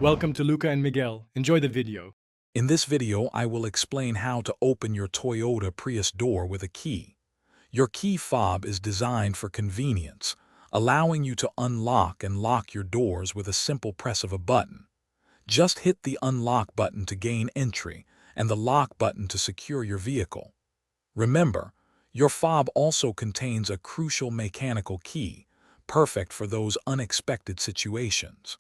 Welcome to Luca and Miguel. Enjoy the video. In this video, I will explain how to open your Toyota Prius door with a key. Your key fob is designed for convenience, allowing you to unlock and lock your doors with a simple press of a button. Just hit the unlock button to gain entry and the lock button to secure your vehicle. Remember, your fob also contains a crucial mechanical key, perfect for those unexpected situations.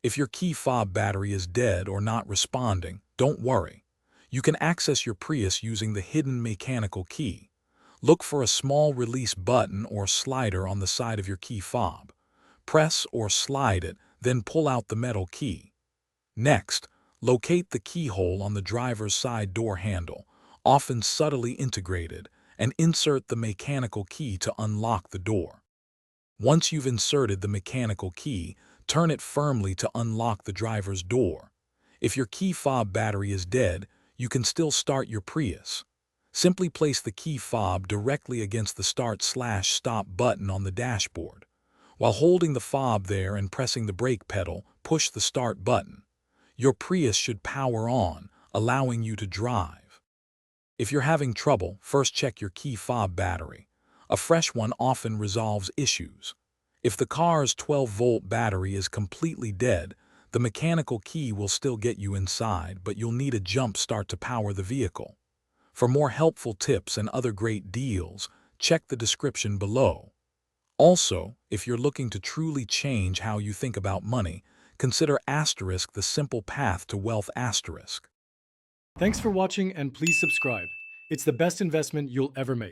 If your key fob battery is dead or not responding, don't worry. You can access your Prius using the hidden mechanical key. Look for a small release button or slider on the side of your key fob. Press or slide it, then pull out the metal key. Next, locate the keyhole on the driver's side door handle, often subtly integrated, and insert the mechanical key to unlock the door. Once you've inserted the mechanical key, turn it firmly to unlock the driver's door. If your key fob battery is dead, you can still start your Prius. Simply place the key fob directly against the start/stop button on the dashboard. While holding the fob there and pressing the brake pedal, push the start button. Your Prius should power on, allowing you to drive. If you're having trouble, first check your key fob battery. A fresh one often resolves issues. If the car's 12-volt battery is completely dead, the mechanical key will still get you inside, but you'll need a jump start to power the vehicle. For more helpful tips and other great deals, check the description below. Also, if you're looking to truly change how you think about money, consider *, the simple path to wealth *. Thanks for watching and please subscribe. It's the best investment you'll ever make.